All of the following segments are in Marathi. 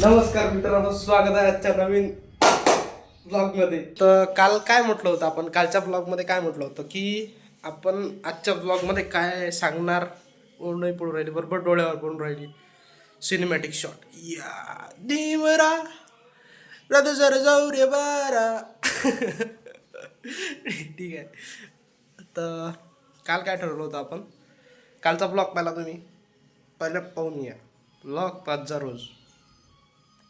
नमस्कार मित्रांनो, स्वागत आहे आजच्या नवीन ब्लॉगमध्ये. तर काल काय म्हटलं होतं आपण, कालच्या ब्लॉगमध्ये काय म्हटलं होतं की आपण आजच्या ब्लॉगमध्ये काय सांगणार. ओढ नाही पडून राहिली, बरोबर डोळ्यावर पडून राहिली. सिनेमॅटिक शॉट या देवरा राधा जरा जाऊ रे बारा. ठीक आहे. तर काल काय ठरवलं होतं आपण, कालचा ब्लॉग पाहिला तुम्ही, पहिलं पाहून या ब्लॉग 5 जा रोज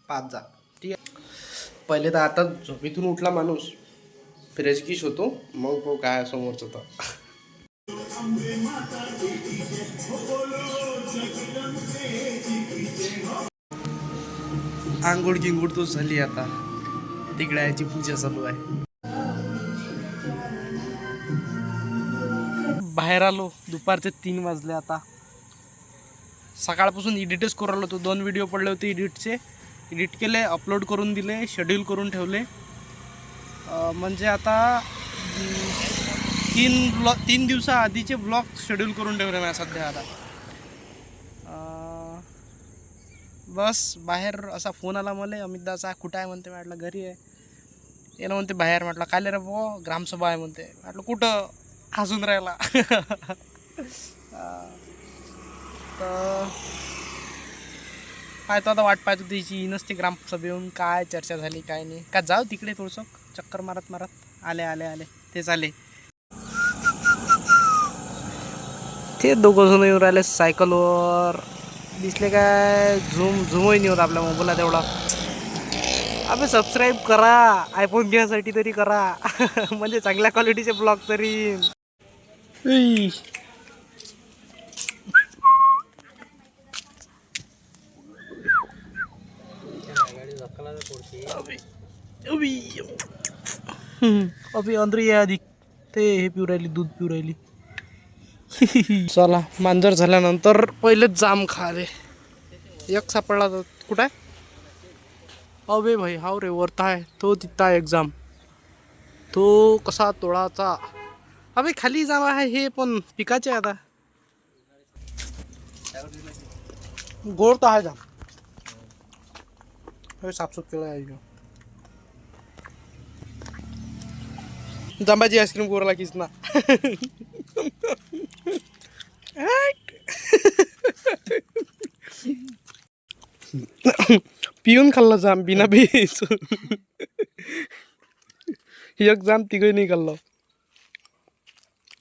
5 जा. ठीक आहे. पहिले तर आता झोपेतून उठला माणूस, फ्रेश गिश होतो, मग तो काय समोरच होता. आंघोळ गिंगोळ तो झाली, आता तिकडे याची पूजा चालू आहे. बाहेर आलो, दुपारचे 3 वाजले. आता सकाळपासून एडिटच करू राहिलो. तो 2 व्हिडिओ पडले होते एडिटचे, एडिट केले, अपलोड करून दिले, शेड्यूल करून ठेवले. म्हणजे आता 3 दिवसाआधीचे ब्लॉग शेड्यूल करून ठेवले मी सध्या. आता बस बाहेर असा फोन आला मला, अमितदाचा, कुठं आहे म्हणते. म्हटलं घरी आहे. येणं म्हणते बाहेर. म्हटलं काय रे बुवा, ग्रामसभा आहे म्हणते. म्हटलं कुठं, हसून राहिला. तर पाहतो आता, वाट पाहतो त्याची. नसते ग्रामसभेहून काय चर्चा झाली काय नाही. का जाऊ तिकडे थोडंसं चक्कर मारत आले तेच आले. ते दोघं जण येऊन राहिले सायकलवर, दिसले काय. झूमही नाही होत आपल्या मोबाईलला तेवढा. अबे सबस्क्राईब करा, आयफोन घ्यायसाठी तरी करा. म्हणजे चांगल्या क्वालिटीचे ब्लॉग तरी. अभि अंदर या आधी ते हे पिऊ राहिली, दूध पिऊ राहिली. चला, मांजर झाल्यानंतर पहिलेच जाम खाले. एक सापडला तर कुठं आहे. अबे भाई, हाव रे, वरता आहे तो, तिथं आहे एक्झाम. तो कसा तोडाचा. अबे खाली जाम आहे हे, पण पिकाचे आता गोड तर आहे जाम. हे साफसूफ केलं आहे. जांबाची आईस्क्रीम गोरला किस ना. पिऊन खाल्लं जाम, बिना बीच. एक जाम तिघही नाही खाल्लं.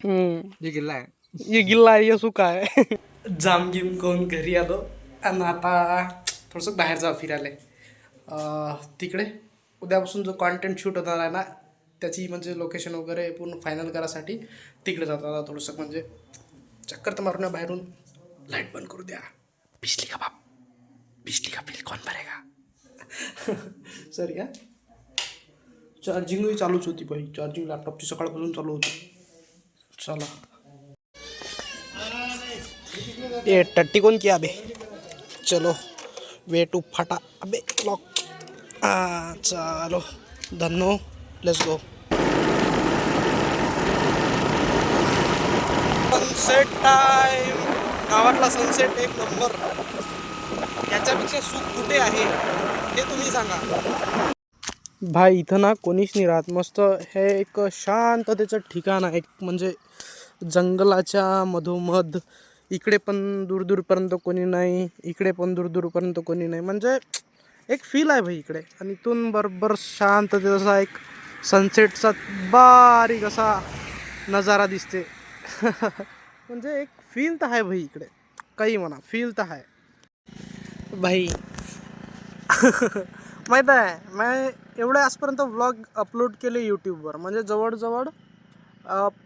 ये गिल्ला आहे, ये गिल्ला आहे, ये सुका आहे. जाम गिम करून घरी आलो आणि आता थोडंसं बाहेर जाऊ फिरायला. तिकडे उद्यापासून जो कॉन्टेंट शूट होणार आहे ना, त्याची म्हणजे लोकेशन वगैरे पूर्ण फायनल करायसाठी तिकडे जातो. आता थोडंसं म्हणजे चक्कर तर मारून बाहेरून. लाईट बंद करू द्या. बिजली का बाप, बिजली का बिल कौन भरेगा. सर या चार्जिंगही चालूच होती भाई. चार्जिंग लॅपटॉपची सकाळपासून चालू होती. चला, ये टट्टी कौन किया अबे. चलो वे टू फटा अबे लॉक. चलो Dhanno, let's go. Sunset time. गावातला सनसेट एक नंबर. याच्यापेक्षा सुख कुठे आहे हे तुम्ही सांगा. भाई इथं ना कोणीच नाही राहत. मस्त हे एक शांततेचं ठिकाण आहे, एक म्हणजे जंगलाच्या मधोमध. इकडे पण दूरपर्यंत कोणी नाही, इकडे पण दूरपर्यंत कोणी नाही. म्हणजे एक फील आहे भाई इकडे. आणि इथून बरोबर शांततेचा एक सनसेटचा बारीक असा नजारा दिसते. म्हणजे एक फील तर आहे भाई इकडे. काही म्हणा, फील तर आहे भाई. माहीत आहे, मी एवढे आजपर्यंत व्लॉग अपलोड केले यूट्यूबवर. म्हणजे जवळजवळ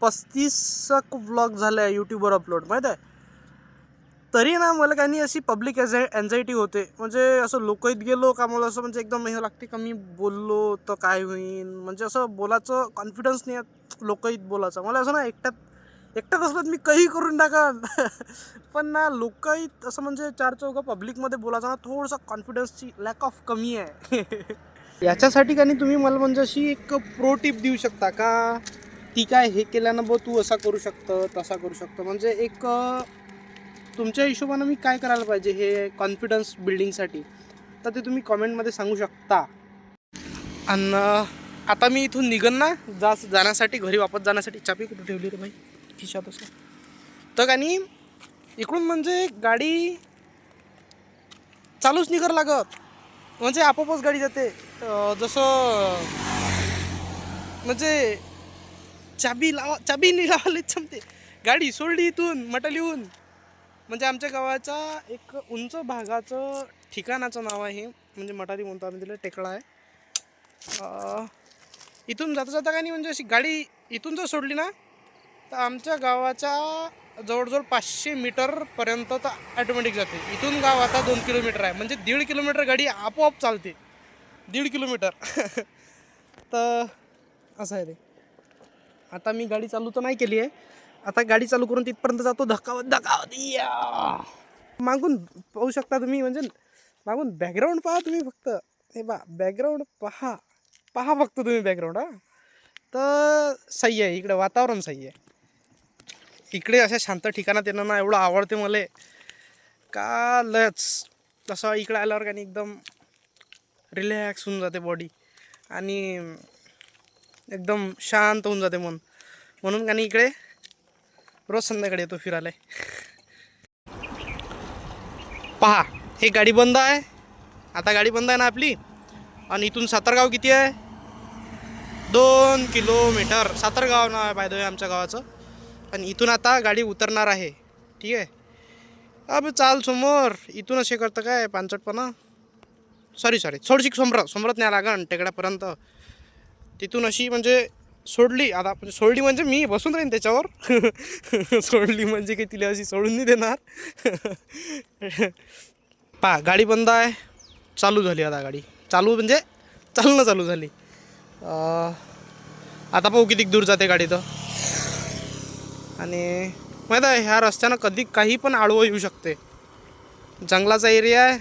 35 व्लॉग झाले आहे यूट्यूबवर अपलोड. माहीत आहे, तरी ना मला काही अशी पब्लिक एन्झायटी होते. म्हणजे असं लोकहीत गेलो का मला असं म्हणजे एकदम हे लागते का मी बोललो तर काय होईल. म्हणजे असं बोलायचं कॉन्फिडन्स नाही आहे लोकहीत बोलायचं. मला असं ना एकट्यात असलं मी काही करून टाका. पण ना लोकहीत असं म्हणजे 4 चौघं पब्लिकमध्ये बोलायचं ना, थोडंसं कॉन्फिडन्सची लॅक ऑफ कमी आहे. याच्यासाठी का नाही तुम्ही मला म्हणजे अशी एक प्रो टिप देऊ शकता का, ती काय हे केल्यानं बघ तू असा करू शकतं तसा करू शकतो. म्हणजे एक तुमच्या हिशोबानं मी काय करायला पाहिजे हे कॉन्फिडन्स बिल्डिंगसाठी. तर ते तुम्ही कॉमेंटमध्ये सांगू शकता. आणि आता मी इथून निघन ना जाण्यासाठी, घरी वापस जाण्यासाठी. चाबी कुठे ठेवली रे भाई? खिशात असं. तर का नाही इकडून म्हणजे गाडी चालूच नाही करावं लागत, म्हणजे आपोआपच गाडी जाते. जसं म्हणजे चाबी नाही लावायला जमते. गाडी सोडली इथून मटालीहून. म्हणजे आमच्या गावाच्या एक उंच भागाचं ठिकाणाचं नाव आहे, म्हणजे मटाली म्हणतो आम्ही तिला, टेकडा आहे. इथून जाता जाता का नाही म्हणजे अशी गाडी इथून जर सोडली ना तर आमच्या गावाच्या जवळजवळ 500 मीटरपर्यंत तर ॲटोमॅटिक जाते. इथून गाव आता 2 किलोमीटर आहे, म्हणजे 1.5 किलोमीटर गाडी आपोआप चालते. 1.5 किलोमीटर. तर असं आहे ते. आता मी गाडी चालू तर नाही केली आहे, आता गाडी चालू करून तिथपर्यंत जातो. धक्कावत या मागून पाहू शकता तुम्ही, म्हणजे मागून बॅकग्राऊंड पहा तुम्ही फक्त. हे बॅकग्राऊंड पहा फक्त तुम्ही बॅकग्राऊंड. तर सही आहे, इकडे वातावरण सही आहे. इकडे अशा शांत ठिकाणात येणं ना एवढं आवडते मला का लच. तसं इकडे आल्यावर का नाही एकदम रिलॅक्स होऊन जाते बॉडी आणि एकदम शांत होऊन जाते मन. म्हणून का नाही इकडे रोज संध्याकाळी येतो फिरायला. पहा हे गाडी बंद आहे, आता गाडी बंद आहे ना आपली. आणि इथून सातारगाव किती आहे? 2 किलोमीटर. सातारगाव नाव आहे बाय द वे आमच्या गावाचं. आणि इथून आता गाडी उतरणार आहे, ठीक आहे. अब चाल समोर. इथून असे करतं काय पानचटपणा. सॉरी थोडीशी समोरात न्याय लागन टेकड्यापर्यंत. तिथून अशी म्हणजे सोडली आता, सोडली म्हणजे मी बसून राहीन त्याच्यावर. सोडली म्हणजे की तिला अशी सोडून नाही देणार. पहा गाडी बंद आहे, चालू झाली आता गाडी. चालू म्हणजे चालणं चालू झाली. आता पाहू किती दूर जाते गाडी. तर आणि माहीत आहे ह्या रस्त्यानं कधी काही पण आडवं येऊ शकते. जंगलाचा एरिया आहे,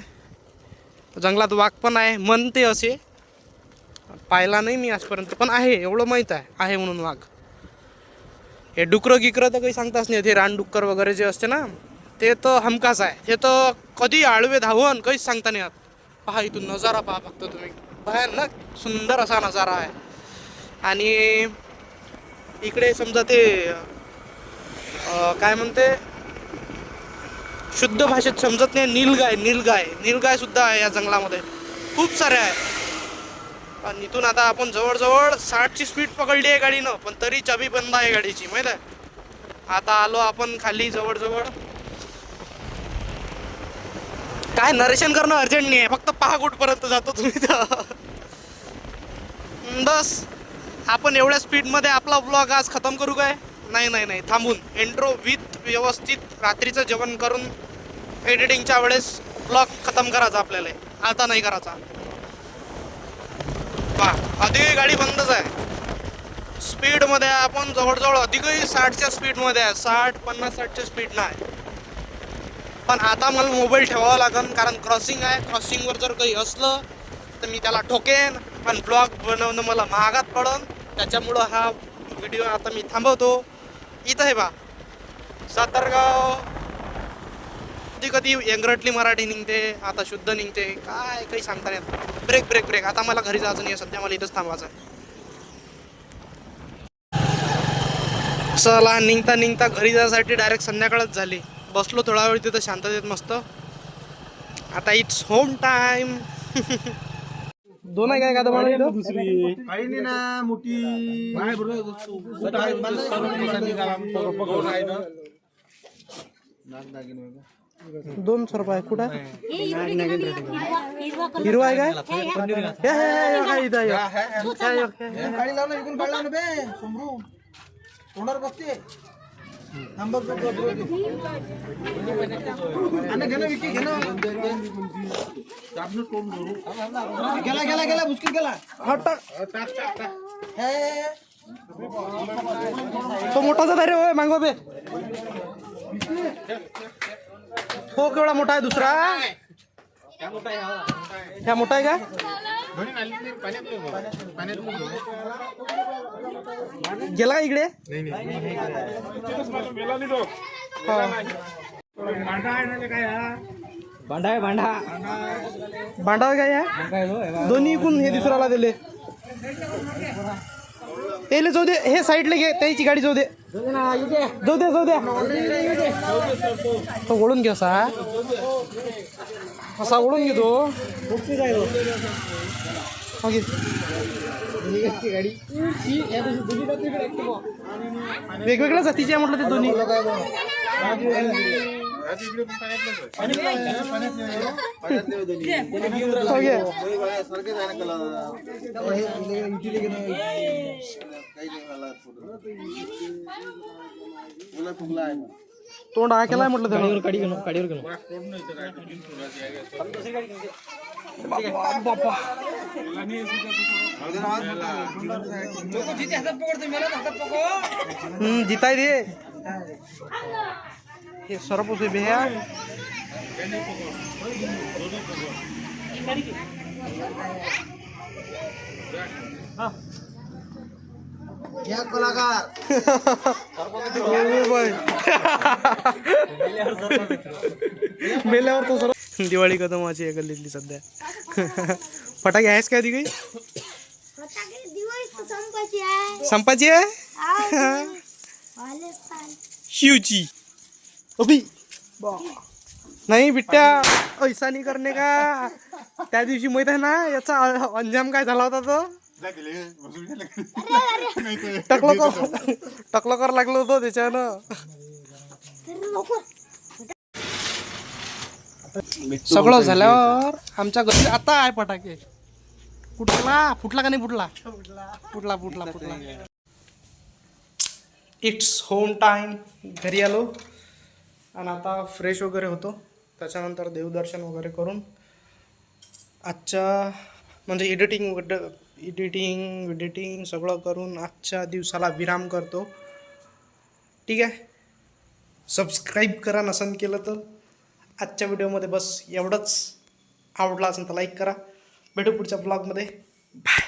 जंगलात वाघ पण आहे म्हणते. असे पाहिला नाही मी आजपर्यंत, पण आहे एवढं माहीत आहे म्हणून वाघ. हे डुकरं गिकरं तर काही सांगताच नाही. ते रानडुक्कर वगैरे जे असते ना ते तर हमखास आहे. ते तर कधी आडवे धावन काहीच सांगता नाही येत. पहा इथून नजारा पहा फक्त तुम्ही. भयानक सुंदर असा नजारा आहे. आणि इकडे समजा ते काय म्हणते शुद्ध भाषेत समजत नाही, नीलगाय सुद्धा आहे या जंगलामध्ये, खूप सारे आहे. आणि इथून आता आपण जवळजवळ 60ची स्पीड पकडली आहे गाडीनं, पण तरी चाबी बंद आहे गाडीची माहीत आहे. आता आलो आपण खाली जवळजवळ. काय नरेशन करणं अर्जंट नाही आहे, फक्त पहा कुठपर्यंत जातो तुम्ही. तर बस आपण एवढ्या स्पीडमध्ये आपला ब्लॉग आज खतम करू काय? नाही थांबून एंट्रो विथ व्यवस्थित रात्रीचं जेवण करून एडिटिंगच्या वेळेस ब्लॉग खतम करायचा आपल्याला. आता नाही करायचा. पहा अधिक गाडी बंदच आहे. स्पीडमध्ये आपण जवळजवळ अधिकही 60च्या स्पीडमध्ये आहे. 50-60च्या स्पीडनं आहे. पण आता मला मोबाईल ठेवावा लागेल, कारण क्रॉसिंग आहे. क्रॉसिंगवर जर काही असलं तर मी त्याला ठोकेन, पण ब्लॉग बनवणं मला महागात पडन. त्याच्यामुळं हा व्हिडिओ आता मी थांबवतो. इथं आहे सातारगाव. कधी यंगरटली मराठी निघते, आता शुद्ध निघते, काय काही सांगता नाही. ब्रेक. आता मला घरी जायचं नाही, सध्या मला इथंच थांबायचं आहे. चला निघता घरी जायसाठी डायरेक्ट संध्याकाळच झाली. बसलो थोडा वेळ तिथं शांततेत मस्त. आता इट्स होम टाइम. दोन आहे काय का तुम्हाला दुसरी काही नाही ना मोठी 200 रुपये. कुठं हिरवा आहे काय? तोंडावर बसते. गेला मुश्किल गेला. तो मोठाचा धैर्य होय मागो बे. हो केवढा मोठा आहे दुसरा? ह्या मोठा आहे का? गेला का इकडे? भांडा काय आहे दोन्ही इकून हे दुसऱ्याला दिले यायला जाऊ दे हे साईडला घे त्याची गाडी जाऊ दे जाऊ दे तो ओढून घे असा ओढून घेतो वेगवेगळ्या जातीचे म्हटलं ते दोन्ही तोंड हा केलाय म्हटलं त्याला बापा जिताय दे हे सरप उसे बेया या कलाकार मेल्यावर तो सर्व दिवाळी कदमाची आहे गल्लीतली सध्या फटाके आहेस काय ती काही संपाची आहे शिवची अभी नाही बिट्ट्या ऐसा नाही करणे का त्या दिवशी माहित आहे ना याचा अंजाम काय झाला होता तो टकलो कर लागलो होतो त्याच्यानं सगळं झाल्यावर आमच्या घरी आता आहे फटाके फुटला का नाही फुटला इट्स होम टाइम घरी आलो आणि आता फ्रेश वगैरे होतो त्याच्यानंतर देवदर्शन वगैरे करून आजच्या म्हणजे एडिटिंग सगळं करून आजच्या दिवसाला विराम करतो ठीक आहे सबस्क्राईब करा नसन केलं तर आजच्या व्हिडिओमध्ये बस एवढंच आवडला असेल तर लाईक करा भेटू पुढच्या ब्लॉगमध्ये बाय